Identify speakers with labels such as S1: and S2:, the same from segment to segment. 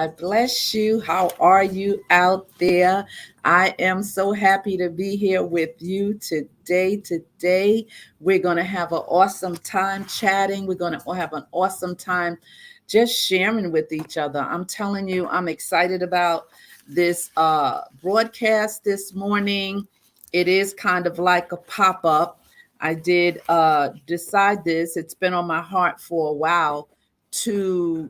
S1: God bless you. How are you out there? I am so happy to be here with you today. Today, we're going to have an awesome time chatting. We're going to have an awesome time just sharing with each other. I'm telling you, I'm excited about this broadcast this morning. It is kind of like a pop-up. I did decide this. It's been on my heart for a while to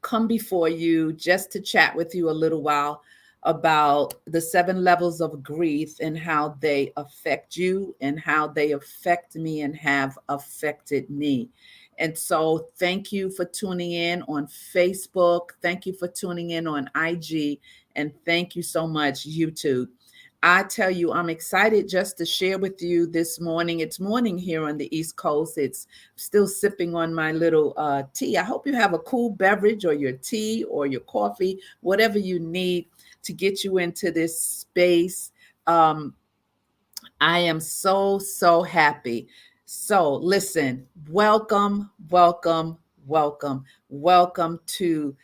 S1: come before you just to chat with you a little while about the 7 levels of grief and how they affect you and how they affect me and have affected me. And so, thank you for tuning in on Facebook. Thank you for tuning in on IG. And thank you so much, YouTube. I tell you, I'm excited just to share with you this morning. It's morning here on the East Coast. It's still sipping on my little tea. I hope you have a cool beverage or your tea or your coffee, whatever you need to get you into this space. I am so happy. So, listen, welcome to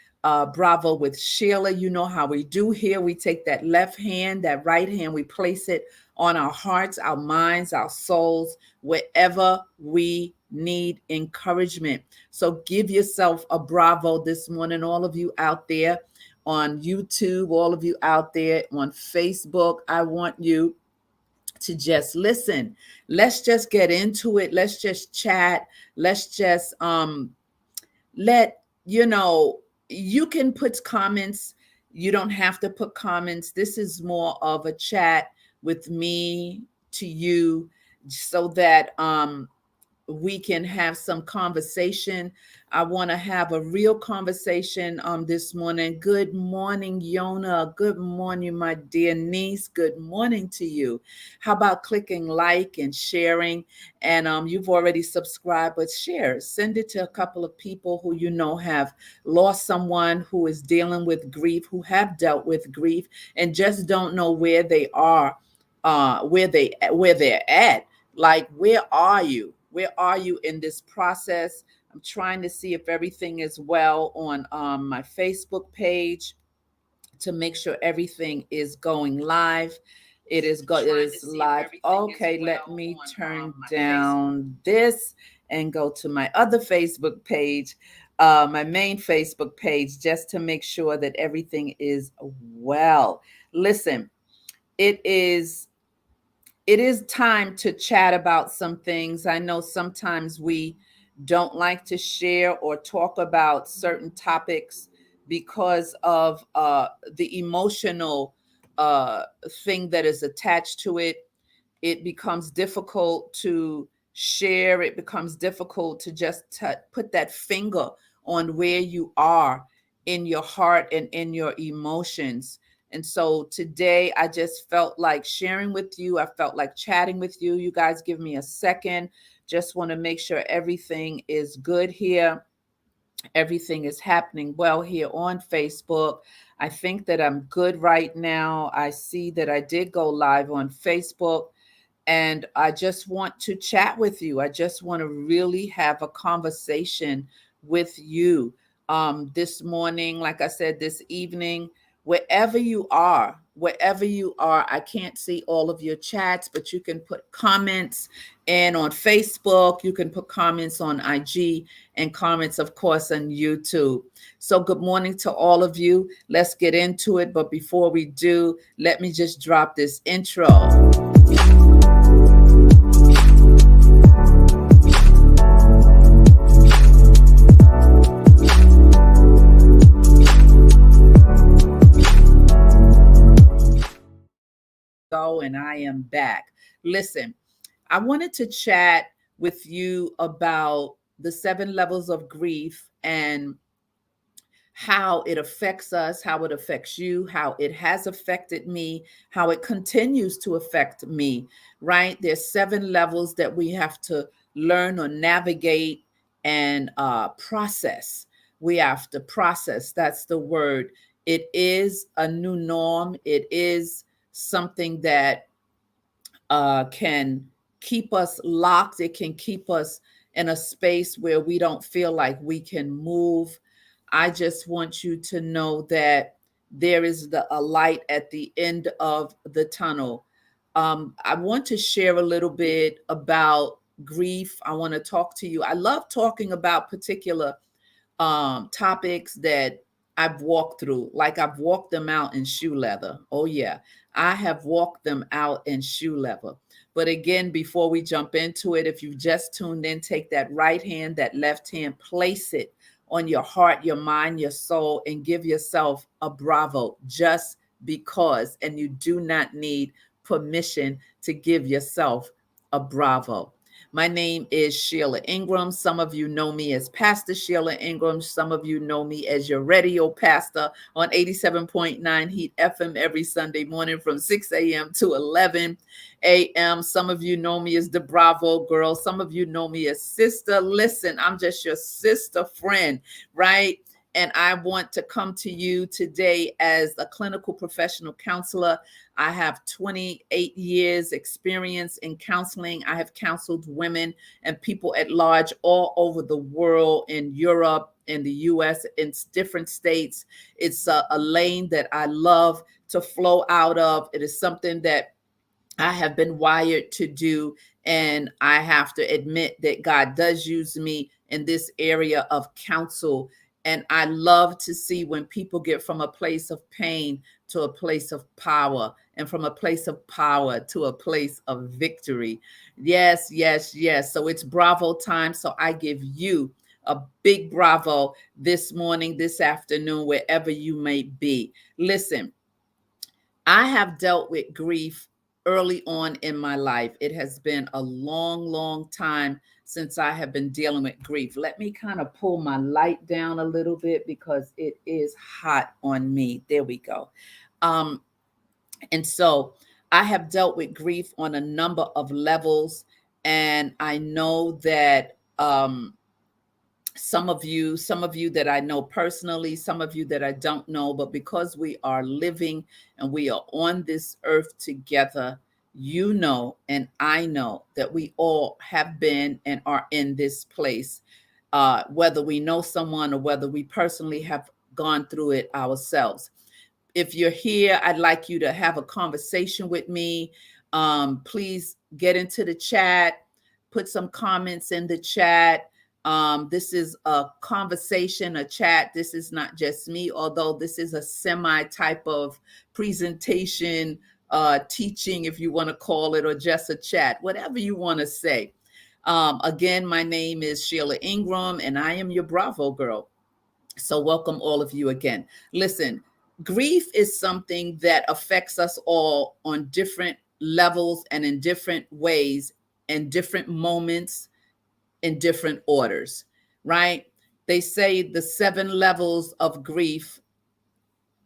S1: Bravo with Sheila. You know how we do here. We take that left hand, that right hand, we place it on our hearts, our minds, our souls, wherever we need encouragement. So, give yourself a bravo this morning, all of you out there on YouTube, all of you out there on Facebook. I want you to just listen. Let's just get into it. Let's just chat. Let's just let you can put comments. You don't have to put comments. This is more of a chat with me to you so that we can have some conversation. I want to have a real conversation this morning. Good morning, Yona. Good morning, my dear niece. Good morning to you. How about clicking like and sharing? And you've already subscribed, but share. Send it to a couple of people who you know have lost someone, who is dealing with grief, who have dealt with grief, and just don't know where they are, where they're at. Like, where are you? Where are you in this process? I'm trying to see if everything is well on my Facebook page to make sure everything is going live. It is live. Okay, let me turn down this and go to my other Facebook page, my main Facebook page, just to make sure that everything is well. Listen, it is time to chat about some things. I know sometimes we don't like to share or talk about certain topics because of the emotional thing that is attached to it. It becomes difficult to share. It becomes difficult to just put that finger on where you are in your heart and in your emotions. And so today I just felt like sharing with you. I felt like chatting with you. You guys give me a second. Just want to make sure everything is good here. Everything is happening well here on Facebook. I think that I'm good right now. I see that I did go live on Facebook. And I just want to chat with you. I just want to really have a conversation with you this morning, like I said, this evening, wherever you are. I can't see all of your chats, but you can put comments. And on Facebook, you can put comments on IG and comments, of course, on YouTube. So good morning to all of you. Let's get into it. But before we do, let me just drop this intro. And I am back. Listen, I wanted to chat with you about the 7 levels of grief and how it affects us, how it affects you, how it has affected me, how it continues to affect me, right? There's 7 levels that we have to learn or navigate and process. We have to process. That's the word. It is a new norm. It is something that can keep us locked. It can keep us in a space where we don't feel like we can move. I just want you to know that there is a light at the end of the tunnel. I want to share a little bit about grief. I want to talk to you. I love talking about particular topics that I've walked through, like I've walked them out in shoe leather. Oh, yeah, I have walked them out in shoe leather. But again, before we jump into it, if you've just tuned in, take that right hand, that left hand, place it on your heart, your mind, your soul, and give yourself a bravo just because. And you do not need permission to give yourself a bravo. My name is Sheila Ingram. Some of you know me as Pastor Sheila Ingram. Some of you know me as your radio pastor on 87.9 Heat FM every Sunday morning from 6 a.m. to 11 a.m. Some of you know me as the Bravo Girl. Some of you know me as Sister. Listen, I'm just your sister friend, right? And I want to come to you today as a clinical professional counselor. I have 28 years experience in counseling. I have counseled women and people at large all over the world, in Europe, in the US, in different states. It's a lane that I love to flow out of. It is something that I have been wired to do. And I have to admit that God does use me in this area of counsel. And I love to see when people get from a place of pain to a place of power, and from a place of power to a place of victory. Yes, yes, yes. So it's Bravo time. So I give you a big bravo this morning, this afternoon, wherever you may be. Listen, I have dealt with grief early on in my life. It has been a long, long time since I have been dealing with grief. Let me kind of pull my light down a little bit because it is hot on me. There we go. Um, and so I have dealt with grief on a number of levels. And I know that some of you that I know personally, some of you that I don't know, but because we are living and we are on this earth together, you know, and I know that we all have been and are in this place, whether we know someone or whether we personally have gone through it ourselves. If you're here, I'd like you to have a conversation with me. Please get into the chat, put some comments in the chat. This is a conversation, a chat. This is not just me, although this is a semi type of presentation, teaching, if you want to call it, or just a chat, whatever you want to say. Again, my name is Sheila Ingram, and I am your Bravo Girl. So welcome all of you again. Listen, grief is something that affects us all on different levels and in different ways and different moments in different orders, right? They say the 7 levels of grief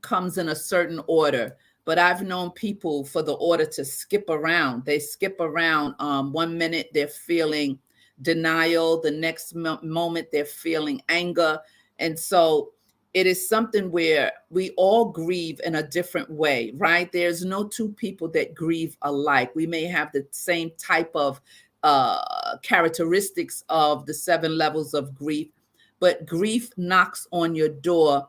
S1: comes in a certain order, but I've known people for the order to skip around. They skip around. 1 minute they're feeling denial, the next moment they're feeling anger. And so it is something where we all grieve in a different way, right? There's no two people that grieve alike. We may have the same type of characteristics of the 7 levels of grief, but grief knocks on your door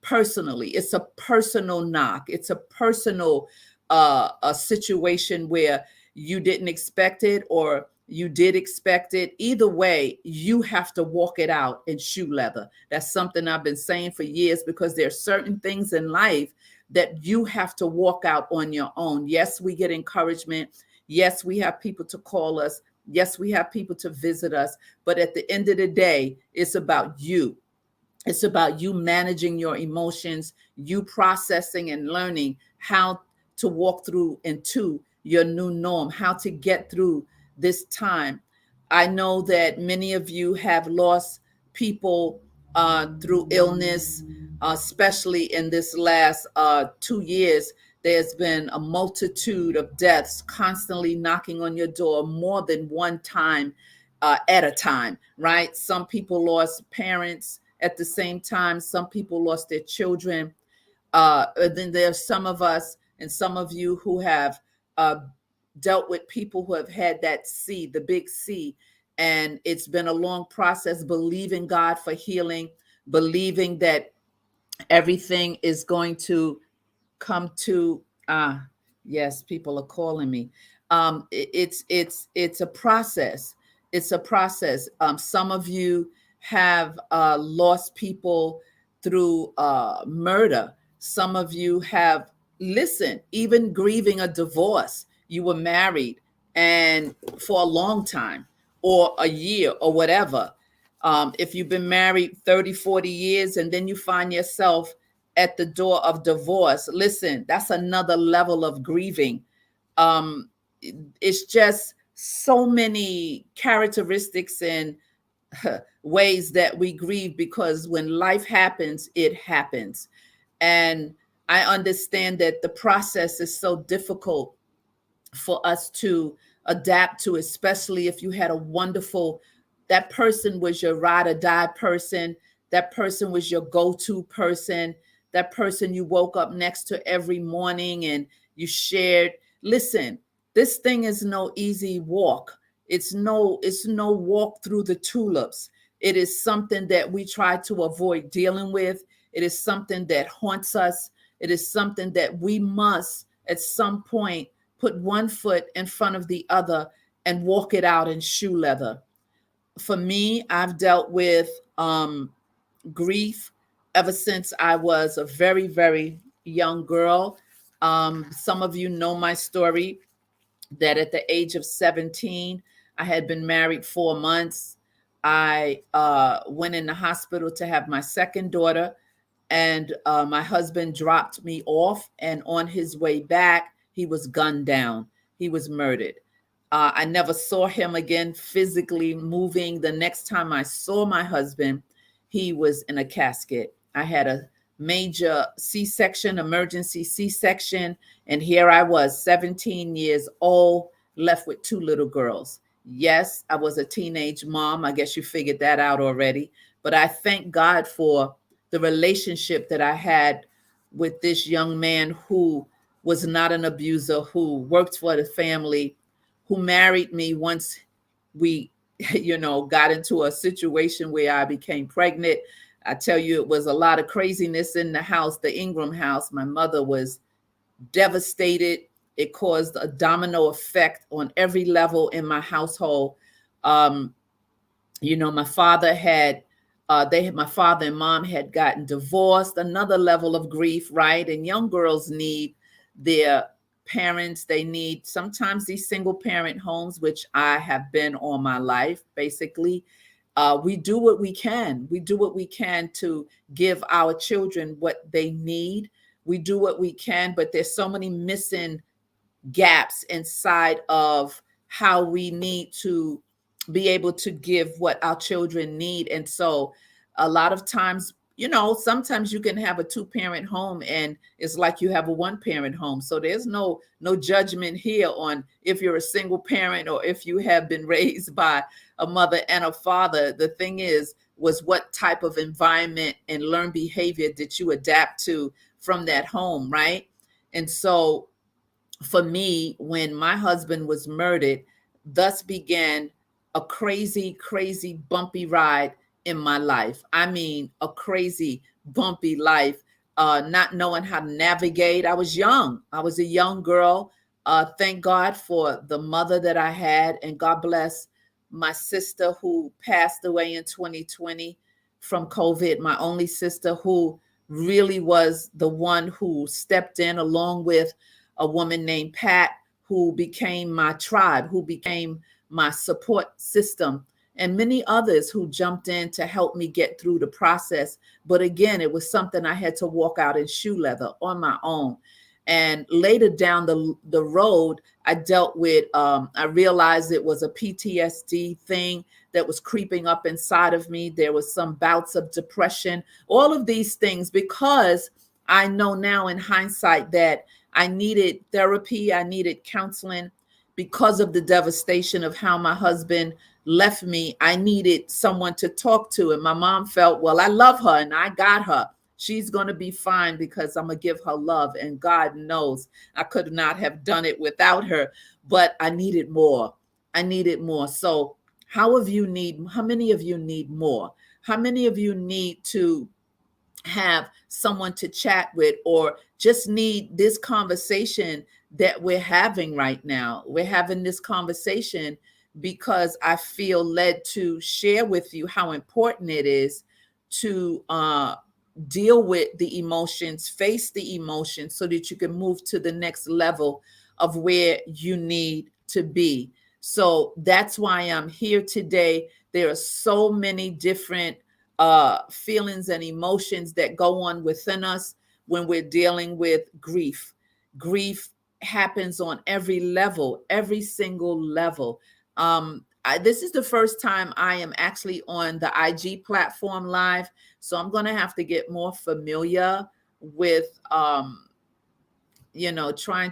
S1: personally. It's a personal knock. It's a personal a situation where you didn't expect it or you did expect it. Either way, you have to walk it out in shoe leather. That's something I've been saying for years, because there are certain things in life that you have to walk out on your own. Yes, we get encouragement. Yes, we have people to call us. Yes, we have people to visit us. But at the end of the day, it's about you. It's about you managing your emotions, you processing and learning how to walk through into your new norm, how to get through this time. I know that many of you have lost people through illness, especially in this last 2 years. There's been a multitude of deaths constantly knocking on your door more than one time at a time, right? Some people lost parents at the same time. Some people lost their children. Then there's some of us and some of you who have dealt with people who have had that C, the big C. And it's been a long process, believing God for healing, believing that everything is going to come to yes, people are calling me. It's a process. It's a process. Some of you have lost people through murder. Some of you have, listen, even grieving a divorce. You were married and for a long time, or a year, or whatever. If you've been married 30, 40 years and then you find yourself at the door of divorce, listen, that's another level of grieving. um it's just so many characteristics and ways that we grieve, because when life happens, it happens. And I understand that the process is so difficult for us to adapt to, especially if you had a wonderful, that person was your ride or die person, that person was your go-to person, that person you woke up next to every morning and you shared. Listen, this thing is no easy walk. It's no walk through the tulips. It is something that we try to avoid dealing with. It is something that haunts us. It is something that we must at some point put one foot in front of the other and walk it out in shoe leather. For me, I've dealt with grief ever since I was a very, very young girl. Some of you know my story, that at the age of 17, I had been married 4 months. I went in the hospital to have my second daughter, and my husband dropped me off. And on his way back, he was gunned down. He was murdered. I never saw him again physically moving. The next time I saw my husband, he was in a casket. I had a major C-section, emergency C-section, and here I was, 17 years old, left with two little girls. Yes, I was a teenage mom. I guess you figured that out already. But I thank God for the relationship that I had with this young man who was not an abuser, who worked for the family, who married me once we, got into a situation where I became pregnant. I tell you, it was a lot of craziness in the house, the Ingram house. My mother was devastated. It caused a domino effect on every level in my household. Um, my father had my father and mom had gotten divorced, another level of grief, right? And young girls need their parents. They need sometimes these single parent homes, which I have been all my life. Basically, we do what we can. We do what we can to give our children what they need. We do what we can, but there's so many missing gaps inside of how we need to be able to give what our children need. And so a lot of times, sometimes you can have a two-parent home and it's like you have a one-parent home. So there's no judgment here on if you're a single parent or if you have been raised by a mother and a father. The thing was what type of environment and learned behavior did you adapt to from that home, right? And so for me, when my husband was murdered, thus began a crazy, crazy, bumpy ride in my life. I mean, a crazy, bumpy life, not knowing how to navigate. I was young. I was a young girl. Thank God for the mother that I had, and God bless my sister who passed away in 2020 from COVID, my only sister who really was the one who stepped in along with a woman named Pat, who became my tribe, who became my support system, and many others who jumped in to help me get through the process. But again, it was something I had to walk out in shoe leather on my own. And later down the road, I dealt with, I realized it was a PTSD thing that was creeping up inside of me. There was some bouts of depression, all of these things, because I know now in hindsight that I needed therapy, I needed counseling because of the devastation of how my husband left me. I needed someone to talk to. And my mom felt, well, I love her and I got her. She's going to be fine because I'm going to give her love. And God knows I could not have done it without her, but I needed more. I needed more. So how many of you need more? How many of you need to have someone to chat with, or just need this conversation that we're having right now? We're having this conversation because I feel led to share with you how important it is to deal with the emotions, face the emotions, so that you can move to the next level of where you need to be. So that's why I'm here today. There are so many different feelings and emotions that go on within us when we're dealing with grief. Grief happens on every level, every single level. This is the first time I am actually on the IG platform live, so I'm going to have to get more familiar with trying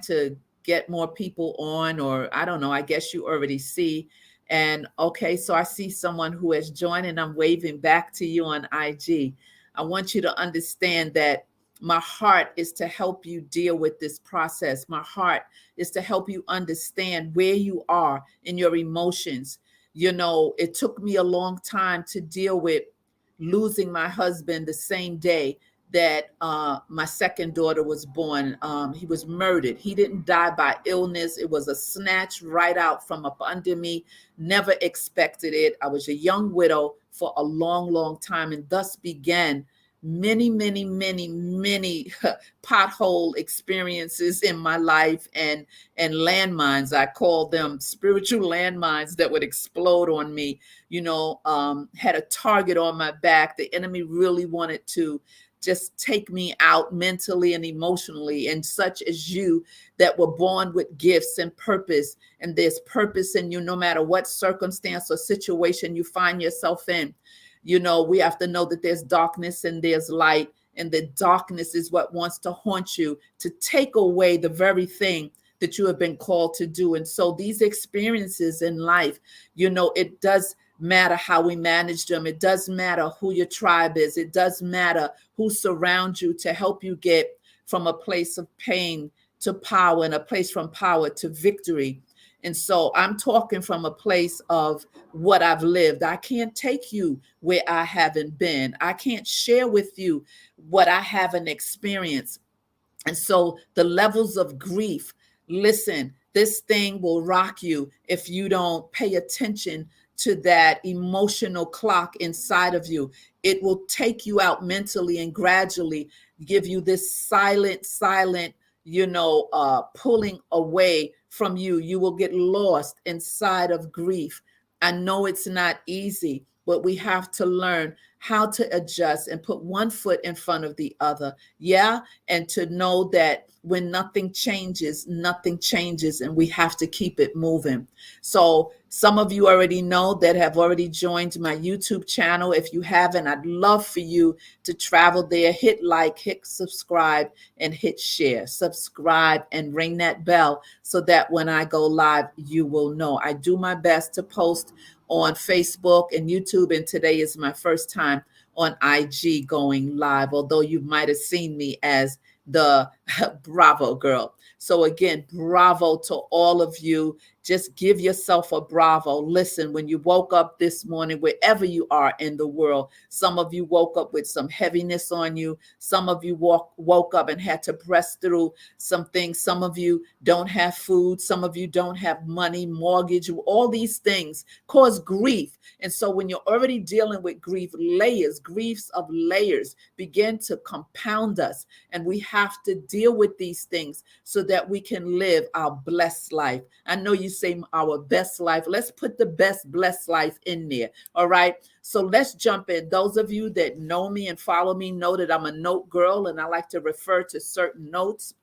S1: to get more people on, or I don't know, I guess you already see. And okay, so I see someone who has joined, and I'm waving back to you on IG. I want you to understand that my heart is to help you deal with this process. My heart is to help you understand where you are in your emotions. It took me a long time to deal with losing my husband the same day that my second daughter was born. He was murdered. He didn't die by illness. It was a snatch right out from up under me. Never expected it. I was a young widow for a long, long time, and thus began many, many, many, many pothole experiences in my life, and landmines. I call them spiritual landmines that would explode on me. Had a target on my back. The enemy really wanted to just take me out mentally and emotionally, and such as you that were born with gifts and purpose, and there's purpose in you no matter what circumstance or situation you find yourself in. We have to know that there's darkness and there's light, and the darkness is what wants to haunt you, to take away the very thing that you have been called to do. And so these experiences in life, it does matter how we manage them. It does matter who your tribe is. It does matter who surrounds you to help you get from a place of pain to power, and a place from power to victory. And so I'm talking from a place of what I've lived. I can't take you where I haven't been. I can't share with you what I haven't experienced. And so the levels of grief, listen, this thing will rock you if you don't pay attention to that emotional clock inside of you. It will take you out mentally and gradually give you this silent, pulling away from you. You will get lost inside of grief. I know it's not easy, but we have to learn how to adjust and put one foot in front of the other. Yeah. And to know that when nothing changes, and we have to keep it moving. So some of you already know that have already joined my YouTube channel. If you haven't, I'd love for you to travel there, hit like, hit subscribe, and hit share. Subscribe and ring that bell so that when I go live, you will know. I do my best to post on Facebook and YouTube, and today is my first time on IG going live, although you might have seen me as the Bravo girl. So again, bravo to all of you. Just give yourself a bravo. Listen, when you woke up this morning, wherever you are in the world, some of you woke up with some heaviness on you. Some of you woke up and had to press through some things. Some of you don't have food. Some of you don't have money, mortgage. All these things cause grief. And so when you're already dealing with grief, griefs of layers begin to compound us. And we have to deal with these things so that we can live our blessed life. I know you say our best life. Let's put the best blessed life in there. All right. So let's jump in. Those of you that know me and follow me know that I'm a note girl, and I like to refer to certain notes.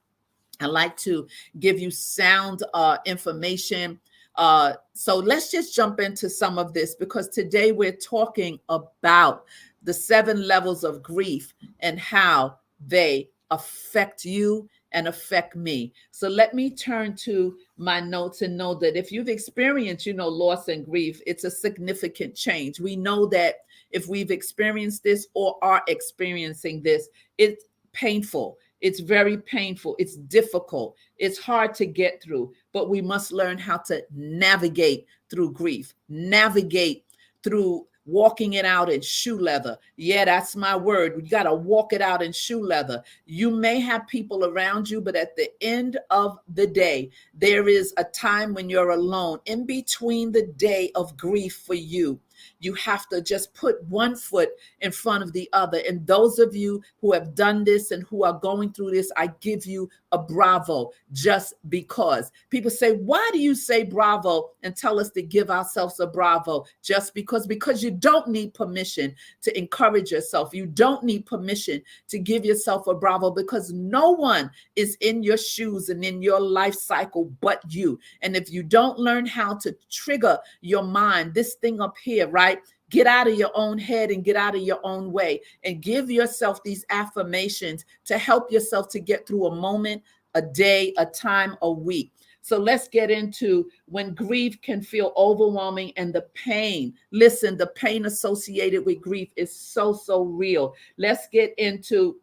S1: I like to give you sound information. So let's just jump into some of this, because today we're talking about the 7 levels of grief and how they affect you and affect me. So let me turn to my notes and know that if you've experienced, loss and grief, it's a significant change. We know that if we've experienced this or are experiencing this, it's painful. It's very painful. It's difficult. It's hard to get through, but we must learn how to navigate through grief, navigate through walking it out in shoe leather. Yeah, that's my word. You got to walk it out in shoe leather. You may have people around you, but at the end of the day, there is a time when you're alone. In between the day of grief for you, you have to just put one foot in front of the other. And those of you who have done this and who are going through this, I give you a bravo, just because. People say, why do you say bravo and tell us to give ourselves a bravo? Just because you don't need permission to encourage yourself. You don't need permission to give yourself a bravo, because no one is in your shoes and in your life cycle but you. And if you don't learn how to trigger your mind, this thing up here, right? Get out of your own head and get out of your own way and give yourself these affirmations to help yourself to get through a moment, a day, a time, a week. So let's get into when grief can feel overwhelming and the pain. Listen, the pain associated with grief is so, so real. Let's get into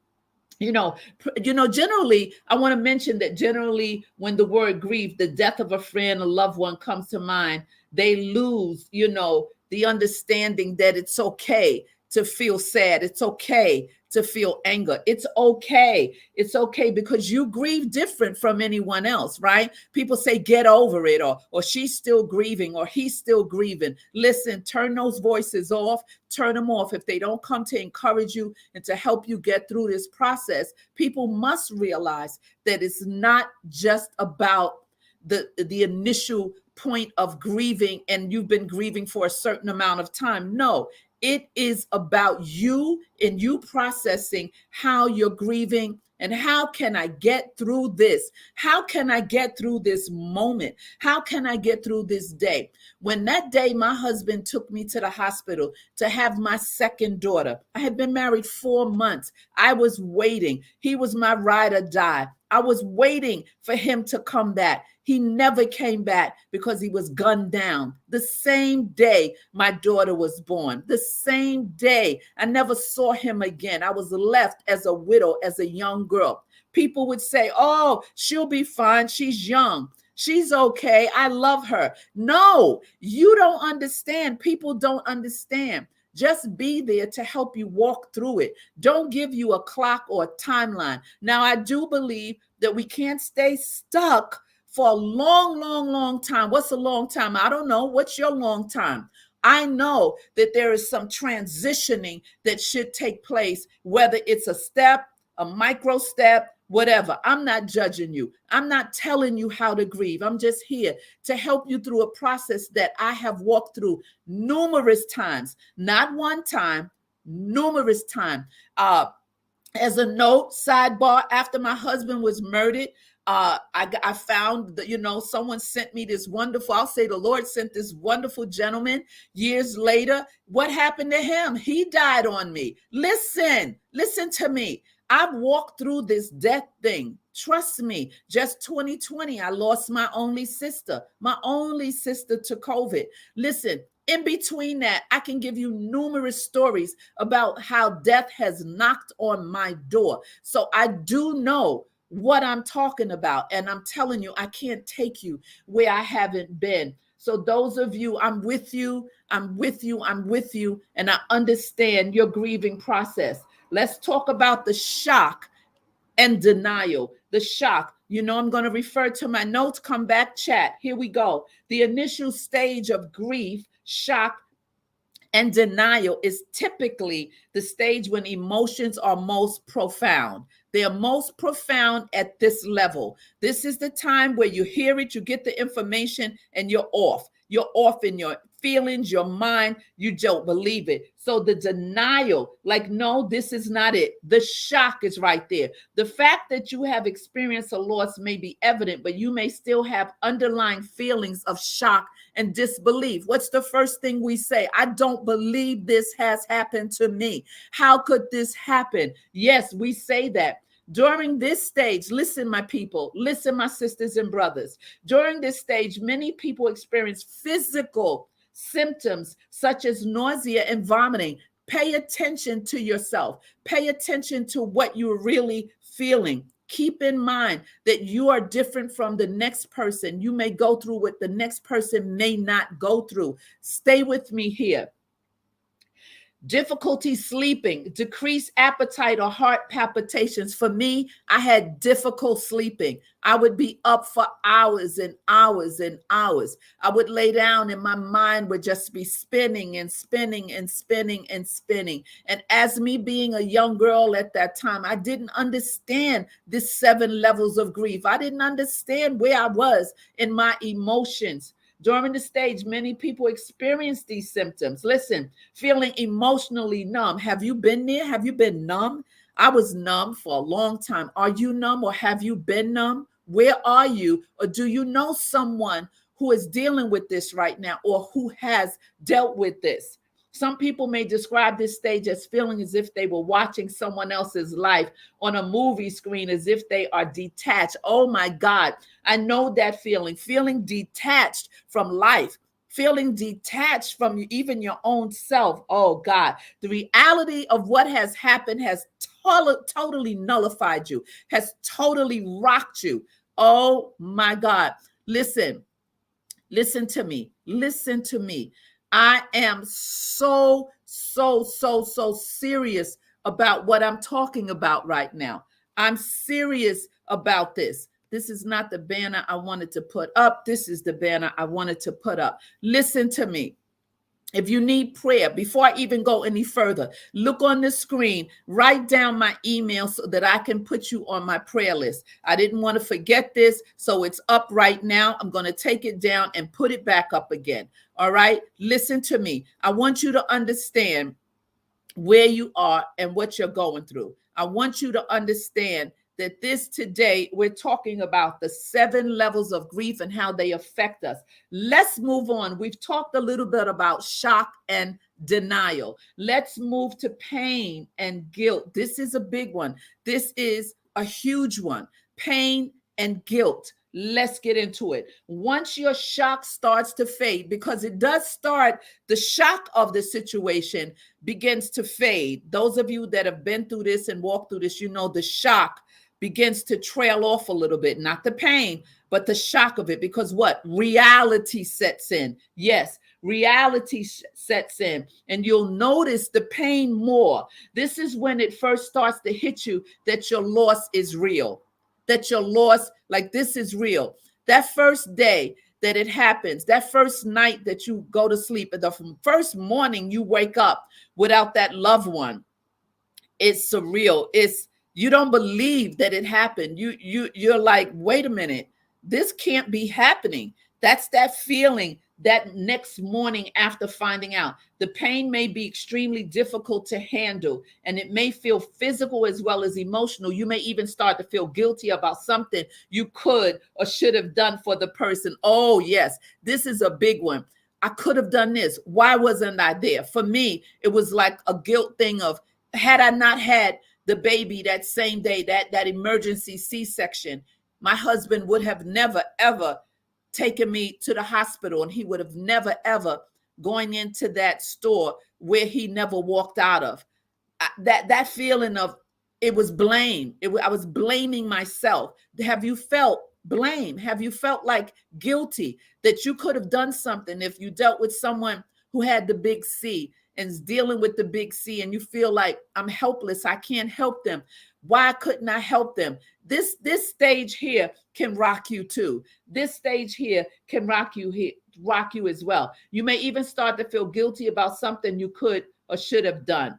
S1: generally, I want to mention that generally when the word grief, the death of a friend, a loved one comes to mind, they lose, the understanding that it's okay to feel sad. It's okay to feel anger. It's okay. It's okay because you grieve different from anyone else, right? People say, get over it, or she's still grieving, or he's still grieving. Listen, turn those voices off, turn them off. If they don't come to encourage you and to help you get through this process, people must realize that it's not just about the initial point of grieving and you've been grieving for a certain amount of time. No, it is about you and you processing how you're grieving and how can I get through this? How can I get through this moment? How can I get through this day? When that day my husband took me to the hospital to have my second daughter, I had been married 4 months. I was waiting. He was my ride or die. I was waiting for him to come back. He never came back because he was gunned down. The same day my daughter was born, the same day, I never saw him again. I was left as a widow, as a young girl. People would say, oh, she'll be fine. She's young. She's okay. I love her. No, you don't understand. People don't understand. Just be there to help you walk through it. Don't give you a clock or a timeline. Now, I do believe that we can't stay stuck for a long, long, long time. What's a long time? I don't know. What's your long time? I know that there is some transitioning that should take place, whether it's a step, a micro step, whatever. I'm not judging you. I'm not telling you how to grieve. I'm just here to help you through a process that I have walked through numerous times, not one time, numerous times. As a note, sidebar, after my husband was murdered, I found that, someone sent me this wonderful, I'll say the Lord sent this wonderful gentleman years later. What happened to him? He died on me. Listen to me. I've walked through this death thing. Trust me, just 2020, I lost my only sister to COVID. Listen, in between that, I can give you numerous stories about how death has knocked on my door. So I do know what I'm talking about. And I'm telling you, I can't take you where I haven't been. So those of you, I'm with you. And I understand your grieving process. Let's talk about the shock and denial. The shock. I'm going to refer to my notes. Come back, chat. Here we go. The initial stage of grief, shock, and denial is typically the stage when emotions are most profound. They are most profound at this level. This is the time where you hear it, you get the information, and you're off. You're off in your feelings, your mind, you don't believe it. So the denial, like, no, this is not it. The shock is right there. The fact that you have experienced a loss may be evident, but you may still have underlying feelings of shock and disbelief. What's the first thing we say? I don't believe this has happened to me. How could this happen? Yes, we say that. During this stage, listen, my people, listen, my sisters and brothers. During this stage, many people experience physical symptoms such as nausea and vomiting. Pay attention to yourself. Pay attention to what you're really feeling. Keep in mind that you are different from the next person. You may go through what the next person may not go through. Stay with me here. Difficulty sleeping, decreased appetite or heart palpitations. For me, I had difficult sleeping. I would be up for hours and hours and hours. I would lay down and my mind would just be spinning and spinning and spinning and spinning. And as me being a young girl at that time, I didn't understand the 7 levels of grief. I didn't understand where I was in my emotions. During the stage, many people experience these symptoms. Listen, feeling emotionally numb. Have you been there? Have you been numb? I was numb for a long time. Are you numb or have you been numb? Where are you? Or do you know someone who is dealing with this right now or who has dealt with this? Some people may describe this stage as feeling as if they were watching someone else's life on a movie screen, as if they are detached. Oh my God, I know that feeling detached from life, feeling detached from even your own self. Oh God, the reality of what has happened has totally nullified you, has totally rocked you. Oh my God, listen to me. Listen to me. I am so serious about what I'm talking about right now. I'm serious about this. This is not the banner I wanted to put up. This is the banner I wanted to put up. Listen to me. If you need prayer, before I even go any further, look on the screen, write down my email so that I can put you on my prayer list. I didn't want to forget this, so it's up right now. I'm going to take it down and put it back up again. All right, listen to me. I want you to understand where you are and what you're going through. I want you to understand that this today, we're talking about the 7 levels of grief and how they affect us. Let's move on. We've talked a little bit about shock and denial. Let's move to pain and guilt. This is a big one. This is a huge one. Pain and guilt. Let's get into it. Once your shock starts to fade, because it does start, the shock of the situation begins to fade. Those of you that have been through this and walked through this, you know the shock begins to trail off a little bit, not the pain, but the shock of it, because what? Reality sets in. Yes, reality sets in, and you'll notice the pain more. This is when it first starts to hit you that your loss is real, that your loss, like this is real. That first day that it happens, that first night that you go to sleep, and the first morning you wake up without that loved one, it's surreal. It's, you don't believe that it happened. You're like, wait a minute, this can't be happening. That's that feeling that next morning after finding out. The pain may be extremely difficult to handle, and it may feel physical as well as emotional. You may even start to feel guilty about something you could or should have done for the person. Oh yes, this is a big one. I could have done this. Why wasn't I there? For me, it was like a guilt thing of, had I not had the baby that same day, that emergency C-section, my husband would have never, ever taken me to the hospital, and he would have never, ever going into that store where he never walked out of. That feeling of, it was blame. I was blaming myself. Have you felt blame? Have you felt like guilty that you could have done something if you dealt with someone who had the big C and is dealing with the big C, and you feel like, I'm helpless, I can't help them? Why couldn't I help them? This stage here can rock you too. This stage here can rock you as well. You may even start to feel guilty about something you could or should have done.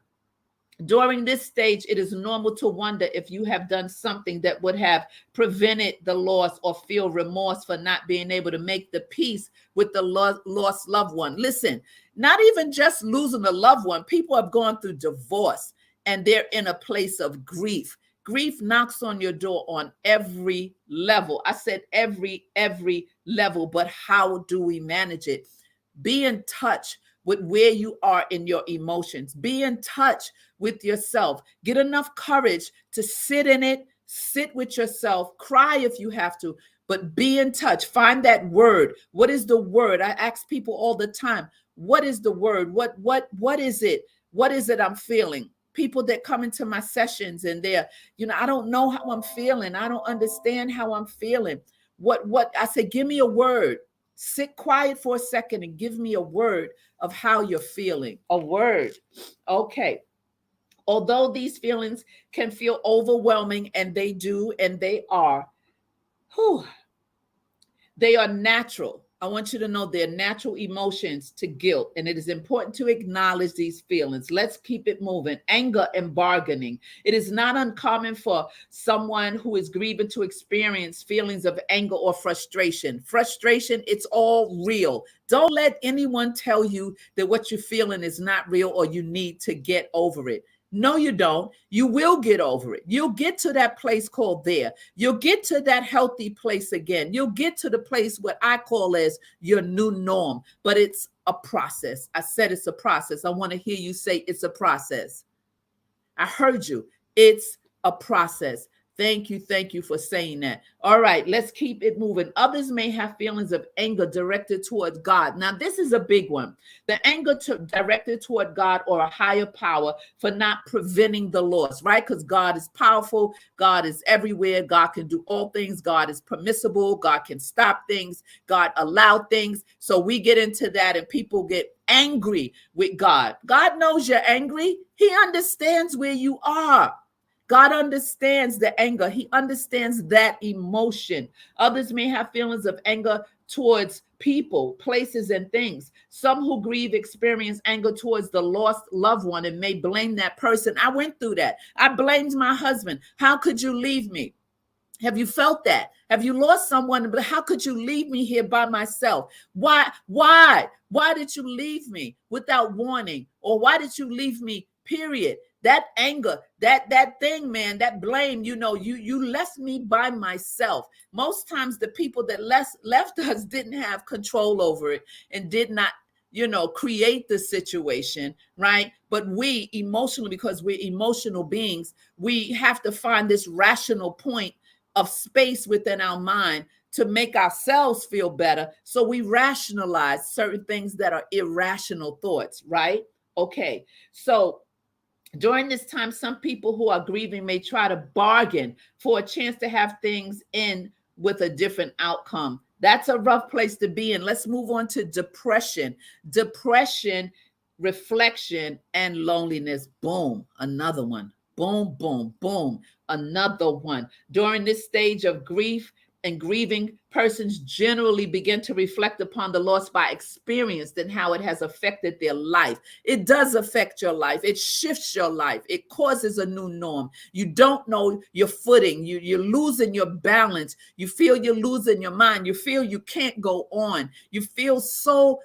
S1: During this stage, it is normal to wonder if you have done something that would have prevented the loss, or feel remorse for not being able to make the peace with the lost loved one. Listen, not even just losing a loved one. People have gone through divorce and they're in a place of grief. Grief knocks on your door on every level. I said every level, but how do we manage it? Be in touch with where you are in your emotions. Be in touch with yourself. Get enough courage to sit in it, sit with yourself, cry if you have to, but be in touch. Find that word. What is the word? I ask people all the time, what is the word? What is it? What is it I'm feeling? People that come into my sessions and they're, I don't know how I'm feeling. I don't understand how I'm feeling. What I say, give me a word. Sit quiet for a second and give me a word of how you're feeling. A word. Okay. Although these feelings can feel overwhelming, and they do, and they are, whew, they are natural. I want you to know they're natural emotions to guilt, and it is important to acknowledge these feelings. Let's keep it moving. Anger and bargaining. It is not uncommon for someone who is grieving to experience feelings of anger or frustration. Frustration, it's all real. Don't let anyone tell you that what you're feeling is not real or you need to get over it. No, you don't. You will get over it. You'll get to that place called there. You'll get to that healthy place again. You'll get to the place what I call as your new norm. But it's a process. I said it's a process. I want to hear you say it's a process. I heard you. It's a process. Thank you for saying that. All right, let's keep it moving. Others may have feelings of anger directed towards God. Now, this is a big one. The anger directed toward God or a higher power for not preventing the loss, right? Because God is powerful. God is everywhere. God can do all things. God is permissible. God can stop things. God allow things. So we get into that and people get angry with God. God knows you're angry. He understands where you are. God understands the anger. He understands that emotion. Others may have feelings of anger towards people, places, and things. Some who grieve experience anger towards the lost loved one and may blame that person. I went through that. I blamed my husband. How could you leave me? Have you felt that? Have you lost someone? But how could you leave me here by myself? Why did you leave me without warning? Or why did you leave me, period? That anger, that thing, man, that blame, you left me by myself. Most times the people that left us didn't have control over it and did not, create the situation, right? But we emotionally, because we're emotional beings, we have to find this rational point of space within our mind to make ourselves feel better. So we rationalize certain things that are irrational thoughts, right? Okay, so during this time, some people who are grieving may try to bargain for a chance to have things in with a different outcome. That's a rough place to be in. Let's move on to depression. Depression, reflection, and loneliness. Boom, another one. Boom, boom, boom, another one. During this stage of grief and grieving, persons generally begin to reflect upon the loss by experience and how it has affected their life. It does affect your life. It shifts your life. It causes a new norm. You don't know your footing. You're losing your balance. You feel you're losing your mind. You feel you can't go on. You feel so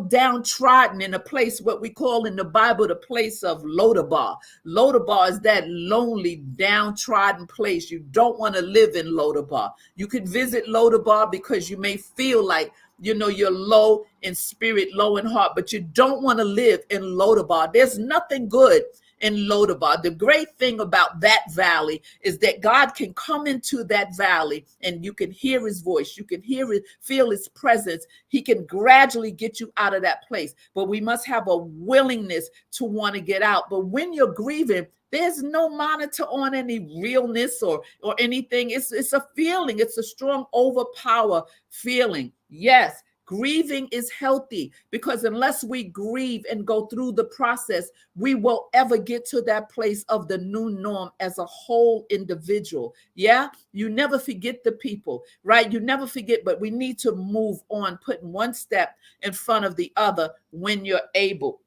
S1: downtrodden in a place, what we call in the Bible, the place of Lodabar. Lodabar is that lonely, downtrodden place. You don't want to live in Lodabar. You could visit Lodabar because you may feel like, you're low in spirit, low in heart, but you don't want to live in Lodabar. There's nothing good in Lodabar. The great thing about that valley is that God can come into that valley and you can hear his voice. You can hear it, feel his presence. He can gradually get you out of that place. But we must have a willingness to want to get out. But when you're grieving, there's no monitor on any realness or anything. It's a feeling. It's a strong overpower feeling. Yes, grieving is healthy because unless we grieve and go through the process, we will ever get to that place of the new norm as a whole individual. Yeah, you never forget the people, right? You never forget, but we need to move on, putting one step in front of the other when you're able.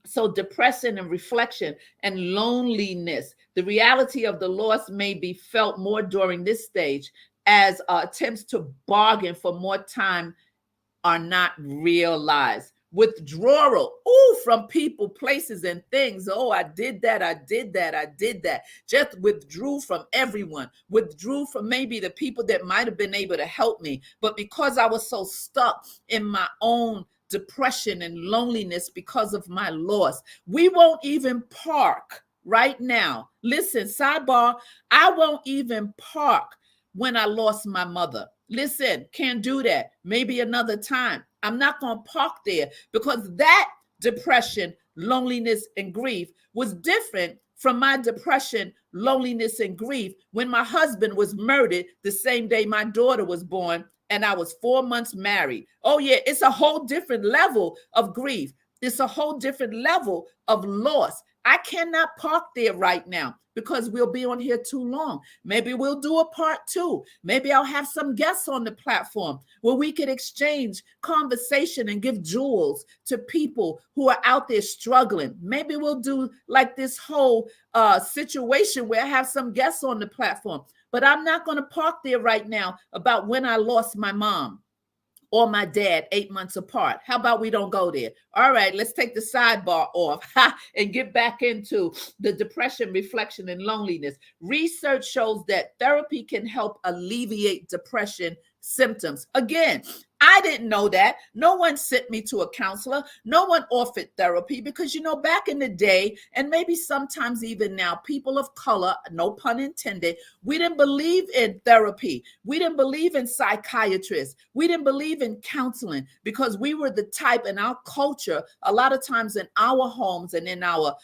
S1: So depression and reflection and loneliness. The reality of the loss may be felt more during this stage as attempts to bargain for more time are not realized. Withdrawal, from people, places, and things. Oh, I did that. Just withdrew from everyone. Withdrew from maybe the people that might have been able to help me. But because I was so stuck in my own depression and loneliness because of my loss, we won't even park right now. Listen, sidebar, I won't even park when I lost my mother. Listen, can't do that. Maybe another time. I'm not going to park there because that depression, loneliness, and grief was different from my depression, loneliness, and grief when my husband was murdered the same day my daughter was born and I was 4 months married. Oh, yeah, it's a whole different level of grief. It's a whole different level of loss. I cannot park there right now because we'll be on here too long. Maybe we'll do a part two. Maybe I'll have some guests on the platform where we could exchange conversation and give jewels to people who are out there struggling. Maybe we'll do like this whole situation where I have some guests on the platform. But I'm not going to park there right now about when I lost my mom or my dad 8 months apart. How about we don't go there? All right, let's take the sidebar off and get back into the depression, reflection, and loneliness. Research shows that therapy can help alleviate depression symptoms. Again, I didn't know that. No one sent me to a counselor. No one offered therapy because, back in the day, and maybe sometimes even now, people of color, no pun intended, we didn't believe in therapy. We didn't believe in psychiatrists. We didn't believe in counseling because we were the type in our culture, a lot of times in our homes and in our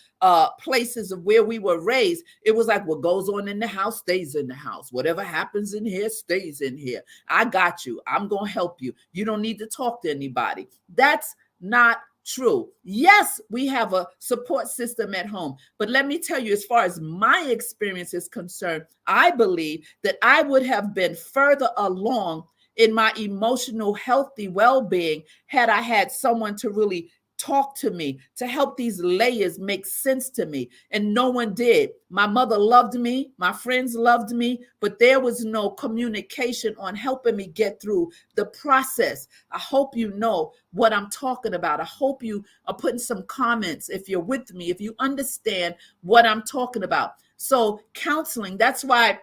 S1: places of where we were raised, it was like what goes on in the house stays in the house. Whatever happens in here stays in here. I got you. I'm going to help you. You don't need to talk to anybody. That's not true. Yes, we have a support system at home. But let me tell you, as far as my experience is concerned, I believe that I would have been further along in my emotional, healthy well-being had I had someone to really talk to me, to help these layers make sense to me. And no one did. My mother loved me. My friends loved me, but there was no communication on helping me get through the process. I hope you know what I'm talking about. I hope you are putting some comments if you're with me, if you understand what I'm talking about. So counseling, that's why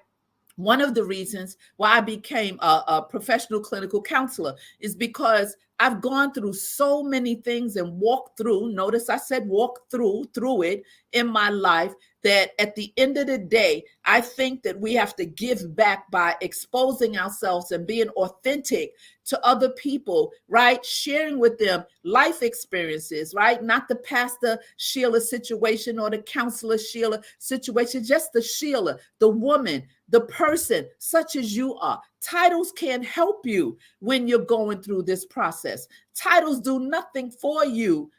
S1: one of the reasons why I became a professional clinical counselor is because I've gone through so many things and walked through, notice I said walk through it in my life, that at the end of the day, I think that we have to give back by exposing ourselves and being authentic to other people, right? Sharing with them life experiences, right? Not the Pastor Sheila situation or the counselor Sheila situation, just the Sheila, the woman, the person such as you are. Titles can't help you when you're going through this process. Titles do nothing for you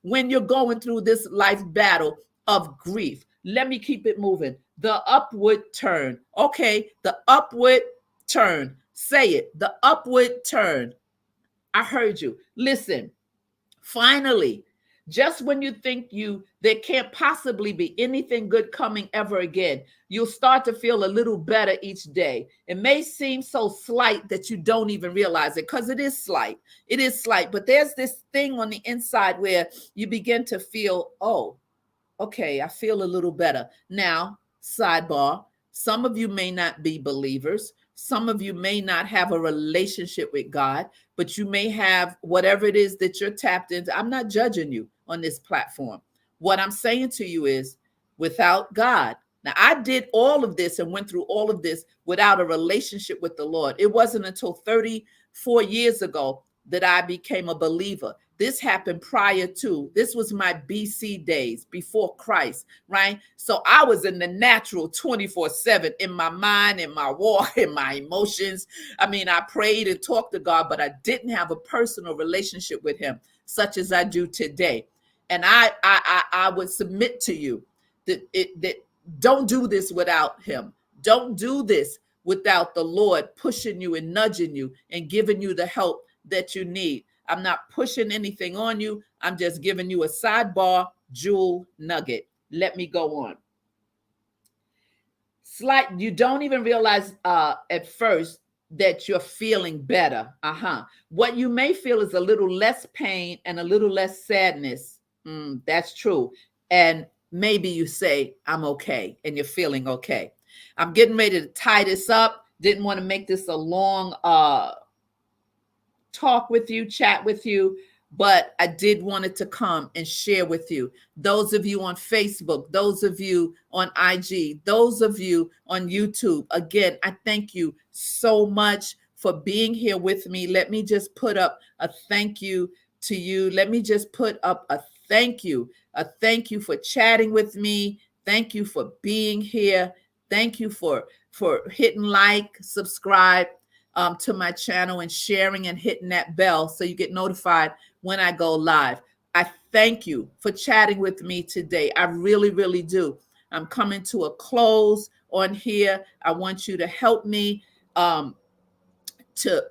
S1: when you're going through this life battle of grief. Let me keep it moving. The upward turn. Okay, the upward turn. Say it. The upward turn. I heard you. Listen. Finally, just when you think there can't possibly be anything good coming ever again, you'll start to feel a little better each day. It may seem so slight that you don't even realize it, because it is slight. It is slight, but there's this thing on the inside where you begin to feel, oh, okay, I feel a little better. Now, sidebar, some of you may not be believers. Some of you may not have a relationship with God, but you may have whatever it is that you're tapped into. I'm not judging you on this platform. What I'm saying to you is, without God, now I did all of this and went through all of this without a relationship with the Lord. It wasn't until 34 years ago that I became a believer. This happened prior to, this was my BC days, before Christ, right? So I was in the natural 24/7 in my mind, in my walk, in my emotions. I mean, I prayed and talked to God, but I didn't have a personal relationship with him, such as I do today. And I would submit to you that don't do this without him. Don't do this without the Lord pushing you and nudging you and giving you the help that you need. I'm not pushing anything on you. I'm just giving you a sidebar jewel nugget. Let me go on. You don't even realize at first that you're feeling better. What you may feel is a little less pain and a little less sadness. That's true. And maybe you say, I'm okay, and you're feeling okay. I'm getting ready to tie this up. Didn't want to make this a long talk with you, chat with you, but I did want it to come and share with you. Those of you on Facebook, those of you on IG, those of you on YouTube, again, I thank you so much for being here with me. Let me just put up a thank you to you. Let me just put up a thank you for chatting with me. Thank you for being here. Thank you for hitting like, subscribe. to my channel and sharing and hitting that bell so you get notified when I go live. I thank you for chatting with me today. I really, really do. I'm coming to a close on here. I want you to help me to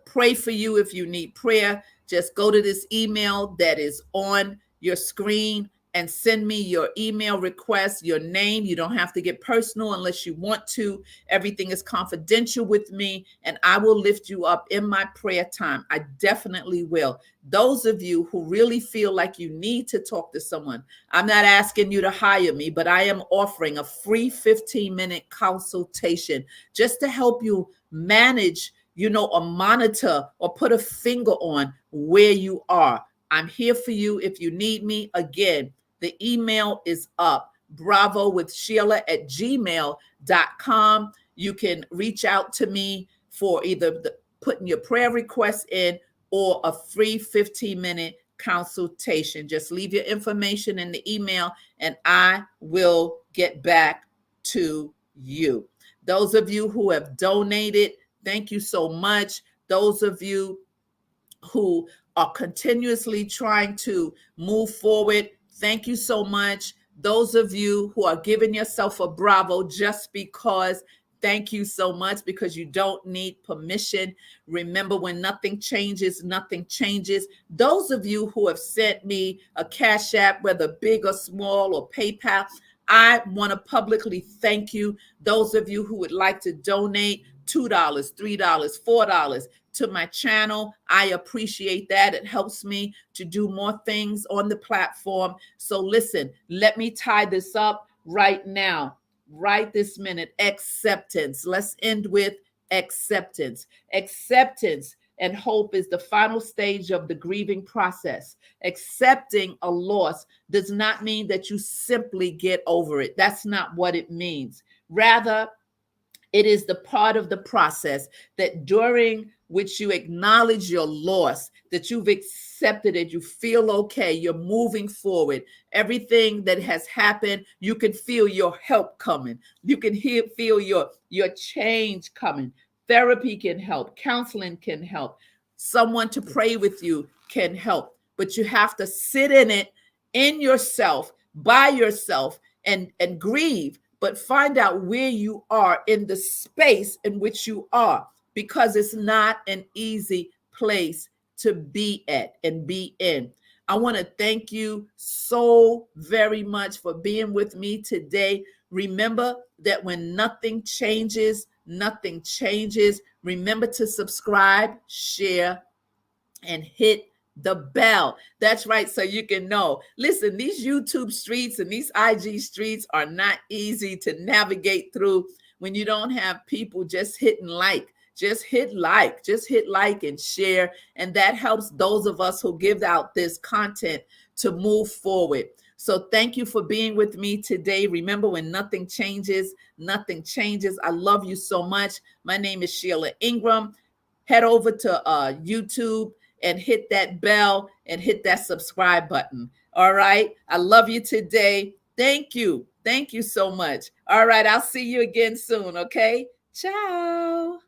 S1: pray for you if you need prayer. Just go to this email that is on your screen and send me your email request, your name. You don't have to get personal unless you want to. Everything is confidential with me, and I will lift you up in my prayer time. I definitely will. Those of you who really feel like you need to talk to someone, I'm not asking you to hire me, but I am offering a free 15-minute consultation just to help you manage, or monitor or put a finger on where you are. I'm here for you if you need me. Again, the email is up, bravowithsheila@gmail.com. You can reach out to me for either putting your prayer requests in or a free 15-minute consultation. Just leave your information in the email and I will get back to you. Those of you who have donated, thank you so much. Those of you who are continuously trying to move forward, thank you so much. Those of you who are giving yourself a bravo just because, thank you so much, because you don't need permission. Remember, when nothing changes, nothing changes. Those of you who have sent me a Cash App, whether big or small, or PayPal, I want to publicly thank you. Those of you who would like to donate $2, $3, $4 to my channel, I appreciate that. It helps me to do more things on the platform. So listen, let me tie this up right now, right this minute. Acceptance. Let's end with acceptance. Acceptance and hope is the final stage of the grieving process. Accepting a loss does not mean that you simply get over it. That's not what it means. Rather, it is the part of the process that during which you acknowledge your loss, that you've accepted it, you feel okay, you're moving forward. Everything that has happened, you can feel your help coming. You can feel your change coming. Therapy can help. Counseling can help. Someone to pray with you can help. But you have to sit in it, in yourself, by yourself, and grieve. But find out where you are in the space in which you are, because it's not an easy place to be at and be in. I want to thank you so very much for being with me today. Remember that when nothing changes, nothing changes. Remember to subscribe, share, and hit the bell. That's right, so you can know. Listen, these YouTube streets and these IG streets are not easy to navigate through when you don't have people just hitting like. Just hit like and share. And that helps those of us who give out this content to move forward. So thank you for being with me today. Remember, when nothing changes, nothing changes. I love you so much. My name is Sheila Ingram. Head over to YouTube and hit that bell and hit that subscribe button. All right. I love you today. Thank you. Thank you so much. All right. I'll see you again soon. Okay. Ciao.